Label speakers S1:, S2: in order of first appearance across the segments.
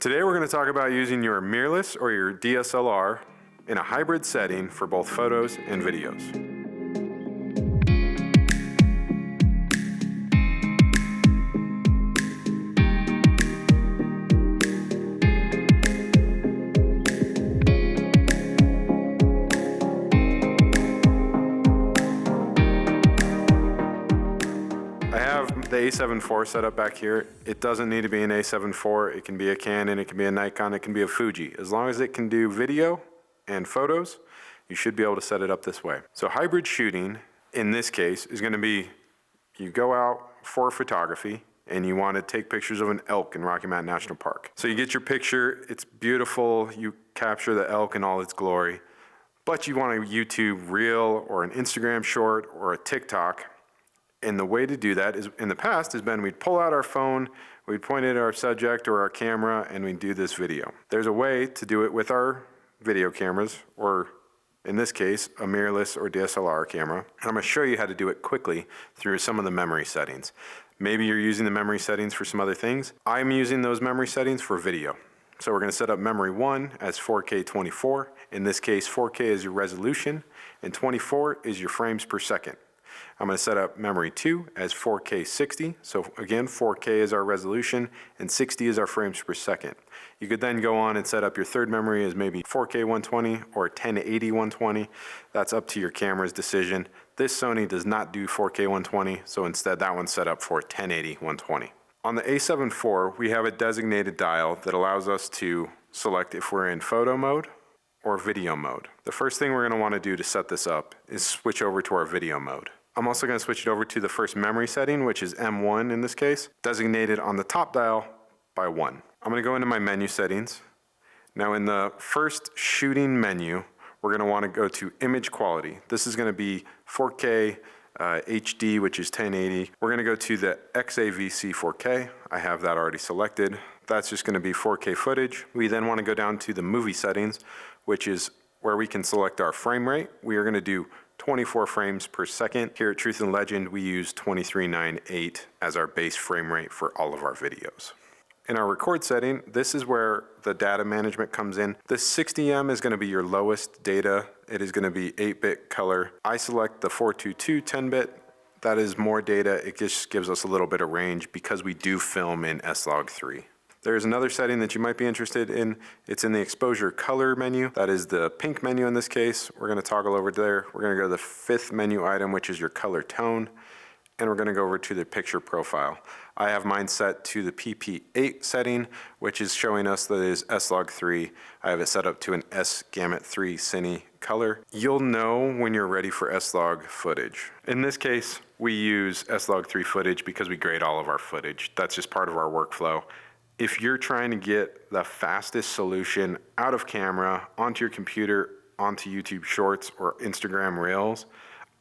S1: Today we're going to talk about using your mirrorless or your DSLR in a hybrid setting for both photos and videos. I have the A7 IV set up back here. It doesn't need to be an A7 IV. It can be a Canon, it can be a Nikon, it can be a Fuji. As long as it can do video and photos, you should be able to set it up this way. So hybrid shooting, in this case, is going to be you go out for photography and you want to take pictures of an elk in Rocky Mountain National Park. So you get your picture, it's beautiful, you capture the elk in all its glory, but you want a YouTube reel or an Instagram short or a TikTok. And the way to do that is, in the past, has been we'd pull out our phone, we'd point it at our subject or our camera, and we'd do this video. There's a way to do it with our video cameras, or in this case, a mirrorless or DSLR camera. And I'm gonna show you how to do it quickly through some of the memory settings. Maybe you're using the memory settings for some other things. I'm using those memory settings for video. So we're gonna set up memory 1 as 4K 24. In this case, 4K is your resolution, and 24 is your frames per second. I'm going to set up memory 2 as 4K 60. So again, 4K is our resolution and 60 is our frames per second. You could then go on and set up your third memory as maybe 4K 120 or 1080 120. That's up to your camera's decision. This Sony does not do 4K 120, so instead that one's set up for 1080 120. On the A7 IV, we have a designated dial that allows us to select if we're in photo mode or video mode. The first thing we're going to want to do to set this up is switch over to our video mode. I'm also going to switch it over to the first memory setting, which is M1 in this case, designated on the top dial by 1. I'm going to go into my menu settings. Now in the first shooting menu, we're going to want to go to image quality. This is going to be 4K HD, which is 1080. We're going to go to the XAVC 4K. I have that already selected. That's just going to be 4K footage. We then want to go down to the movie settings, which is where we can select our frame rate. We are going to do 24 frames per second. Here at Truth and Legend, we use 2398 as our base frame rate for all of our videos. In our record setting, this is where the data management comes in. This 60M is going to be your lowest data. It is going to be 8-bit color. I select the 422 10-bit. That is more data. It just gives us a little bit of range because we do film in S-Log3. There's another setting that you might be interested in. It's in the exposure color menu. That is the pink menu in this case. We're going to toggle over there. We're going to go to the fifth menu item, which is your color tone. And we're going to go over to the picture profile. I have mine set to the PP8 setting, which is showing us that it is S-Log3. I have it set up to an S-Gamut3 Cine color. You'll know when you're ready for S-Log footage. In this case, we use S-Log3 footage because we grade all of our footage. That's just part of our workflow. If you're trying to get the fastest solution out of camera, onto your computer, onto YouTube Shorts or Instagram Reels,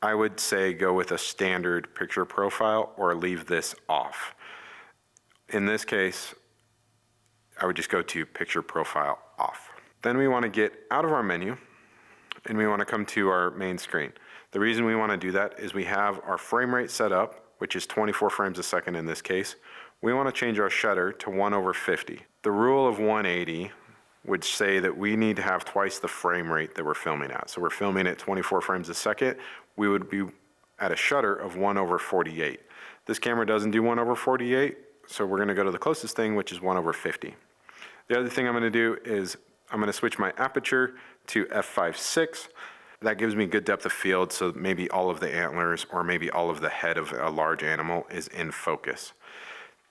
S1: I would say go with a standard picture profile or leave this off. In this case, I would just go to picture profile off. Then we want to get out of our menu and we want to come to our main screen. The reason we want to do that is we have our frame rate set up, which is 24 frames a second in this case. We want to change our shutter to 1/50. The rule of 180 would say that we need to have twice the frame rate that we're filming at. So we're filming at 24 frames a second. We would be at a shutter of 1/48. This camera doesn't do 1/48, so we're going to go to the closest thing, which is 1/50. The other thing I'm going to do is I'm going to switch my aperture to f/5.6. That gives me good depth of field, so maybe all of the antlers or maybe all of the head of a large animal is in focus.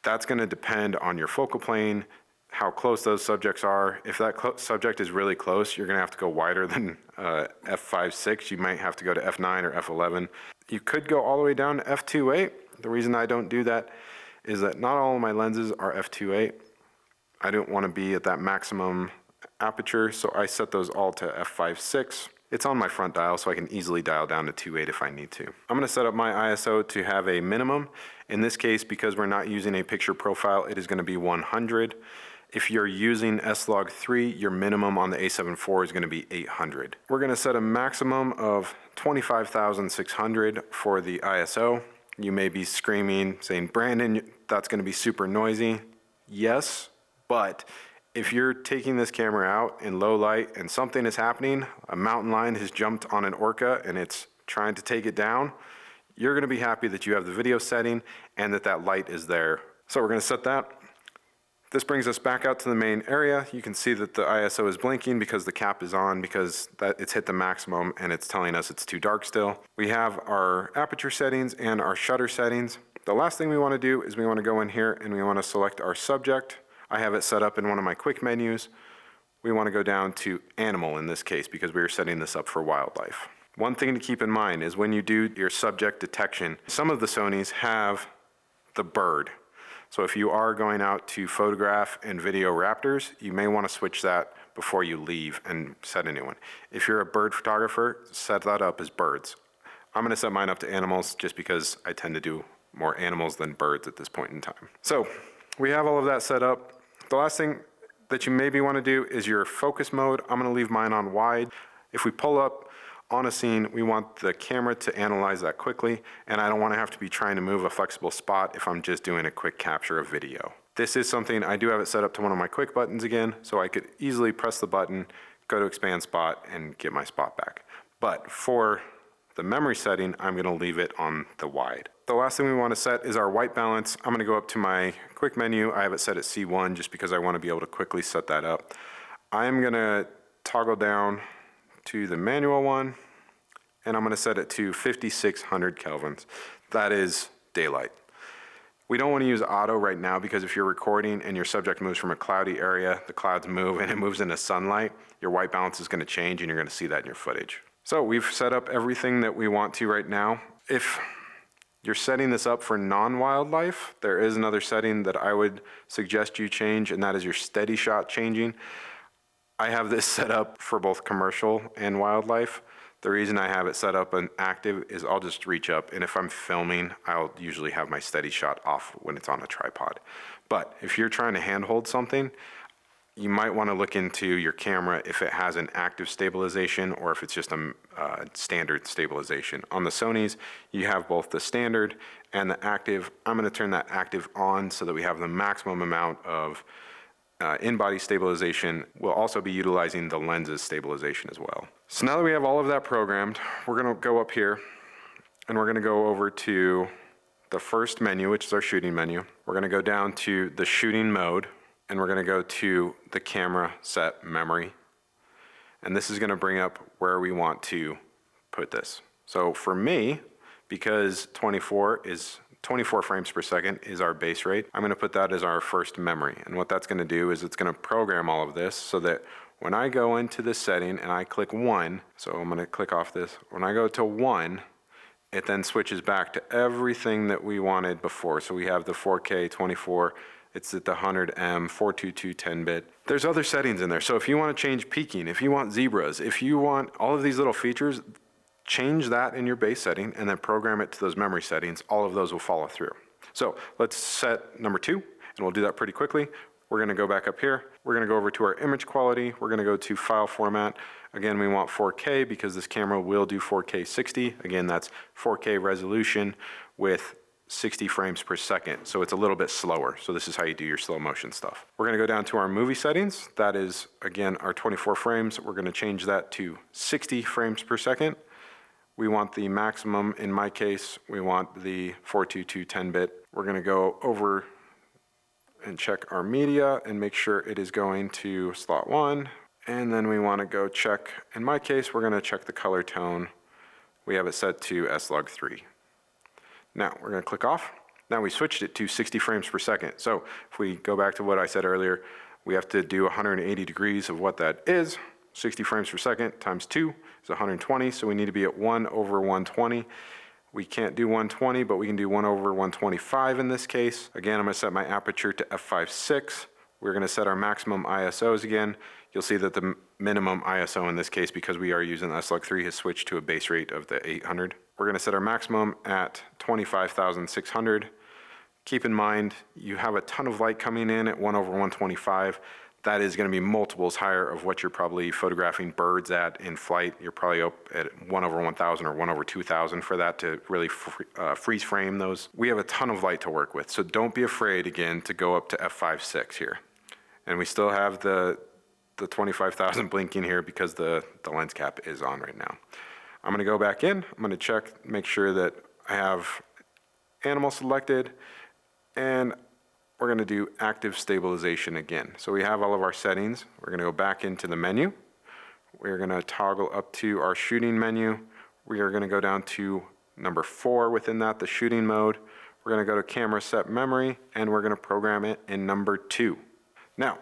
S1: That's going to depend on your focal plane, how close those subjects are. If that subject is really close, you're going to have to go wider than f/5.6. You might have to go to f9 or f11. You could go all the way down to f2.8. The reason I don't do that is that not all of my lenses are f2.8. I don't want to be at that maximum aperture, so I set those all to f/5.6. It's on my front dial, so I can easily dial down to 2.8 if I need to. I'm going to set up my ISO to have a minimum. In this case, because we're not using a picture profile, it is going to be 100. If you're using S-Log3, your minimum on the A7 IV is going to be 800. We're going to set a maximum of 25,600 for the ISO. You may be screaming, saying, Brandon, that's going to be super noisy. Yes, but If you're taking this camera out in low light and something is happening, a mountain lion has jumped on an orca and it's trying to take it down, you're gonna be happy that you have the video setting and that light is there. So we're gonna set that. This brings us back out to the main area. You can see that the ISO is blinking because the cap is on, because it's hit the maximum and it's telling us it's too dark still. We have our aperture settings and our shutter settings. The last thing we wanna do is we wanna go in here and we wanna select our subject. I have it set up in one of my quick menus. We wanna go down to animal in this case because we are setting this up for wildlife. One thing to keep in mind is when you do your subject detection, some of the Sonys have the bird. So if you are going out to photograph and video raptors, you may want to switch that before you leave and set a new one. If you're a bird photographer, set that up as birds. I'm going to set mine up to animals just because I tend to do more animals than birds at this point in time. So we have all of that set up. The last thing that you maybe want to do is your focus mode. I'm going to leave mine on wide. If we pull up on a scene, we want the camera to analyze that quickly, and I don't want to have to be trying to move a flexible spot if I'm just doing a quick capture of video. This is something, I do have it set up to one of my quick buttons again, so I could easily press the button, go to expand spot, and get my spot back. But for the memory setting, I'm going to leave it on the wide. The last thing we want to set is our white balance. I'm going to go up to my quick menu. I have it set at C1 just because I want to be able to quickly set that up. I'm going to toggle down to the manual one, and I'm going to set it to 5600 kelvins. That is daylight. We don't want to use auto right now because if you're recording and your subject moves from a cloudy area, the clouds move and it moves into sunlight, your white balance is going to change and you're going to see that in your footage. So we've set up everything that we want to right now. If you're setting this up for non-wildlife, there is another setting that I would suggest you change, and that is your steady shot changing. I have this set up for both commercial and wildlife. The reason I have it set up on active is I'll just reach up, and if I'm filming, I'll usually have my steady shot off when it's on a tripod. But if you're trying to handhold something, you might want to look into your camera if it has an active stabilization or if it's just a standard stabilization. On the Sonys, you have both the standard and the active. I'm going to turn that active on so that we have the maximum amount of in-body stabilization. We'll also be utilizing the lens's stabilization as well. So now that we have all of that programmed, we're going to go up here and we're going to go over to the first menu, which is our shooting menu. We're going to go down to the shooting mode, and we're going to go to the camera set memory. And this is going to bring up where we want to put this. So for me, because 24 frames per second is our base rate, I'm going to put that as our first memory. And what that's going to do is it's going to program all of this so that when I go into this setting and I click 1, so I'm going to click off this, when I go to 1, it then switches back to everything that we wanted before. So we have the 4K 24, it's at the 100M, 422 10-bit. There's other settings in there. So if you want to change peaking, if you want zebras, if you want all of these little features, change that in your base setting and then program it to those memory settings. All of those will follow through. So let's set number 2, and we'll do that pretty quickly. We're going to go back up here. We're going to go over to our image quality. We're going to go to file format. Again, we want 4K because this camera will do 4K 60. Again, that's 4K resolution with 60 frames per second. So it's a little bit slower. So this is how you do your slow motion stuff. We're going to go down to our movie settings. That is, again, our 24 frames. We're going to change that to 60 frames per second. We want the maximum, in my case, we want the 422 10-bit. We're going to go over and check our media and make sure it is going to slot 1. And then we want to go check, in my case, we're going to check the color tone. We have it set to S-Log 3. Now we're going to click off. Now we switched it to 60 frames per second. So if we go back to what I said earlier, we have to do 180 degrees of what that is. 60 frames per second times 2 is 120, so we need to be at 1 over 120. We can't do 120, but we can do 1 over 125 in this case. Again, I'm going to set my aperture to f5.6. We're going to set our maximum ISOs again. You'll see that the minimum ISO in this case, because we are using S-Log 3, has switched to a base rate of the 800. We're going to set our maximum at 25,600. Keep in mind, you have a ton of light coming in at 1 over 125. That is going to be multiples higher of what you're probably photographing birds at in flight. You're probably up at 1 over 1,000 or 1 over 2,000 for that to really freeze frame those. We have a ton of light to work with, so don't be afraid, again, to go up to f5.6 here. And we still have the 25,000 blinking here because the lens cap is on right now. I'm gonna go back in, I'm gonna check, make sure that I have animal selected, and we're gonna do active stabilization again. So we have all of our settings. We're gonna go back into the menu. We're gonna toggle up to our shooting menu. We are gonna go down to number 4 within that, the shooting mode. We're gonna go to camera set memory, and we're gonna program it in number 2. Now,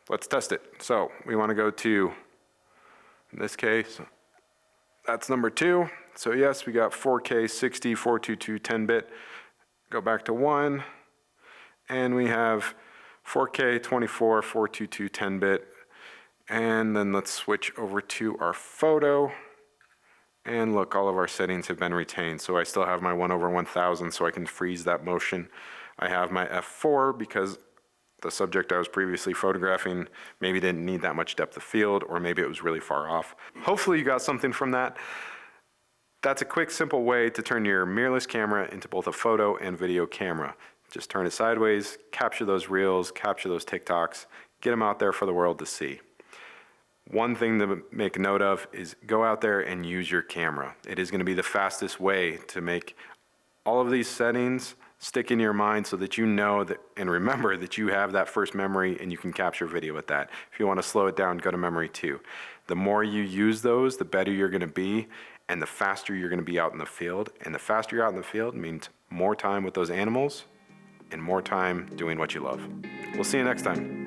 S1: let's test it. So we wanna go to, in this case, that's number 2. So yes, we got 4K 60, 422, 10-bit. Go back to 1, and we have 4K 24, 422, 10-bit. And then let's switch over to our photo. And look, all of our settings have been retained. So I still have my 1/1000, so I can freeze that motion. I have my f4 because the subject I was previously photographing maybe didn't need that much depth of field, or maybe it was really far off. Hopefully you got something from that. That's a quick, simple way to turn your mirrorless camera into both a photo and video camera. Just turn it sideways, capture those reels, capture those TikToks, get them out there for the world to see. One thing to make note of is go out there and use your camera. It is going to be the fastest way to make all of these settings stick in your mind so that you know that and remember that you have that first memory and you can capture video with that. If you want to slow it down, go to memory 2. The more you use those, the better you're going to be, and the faster you're going to be out in the field. And the faster you're out in the field means more time with those animals and more time doing what you love. We'll see you next time.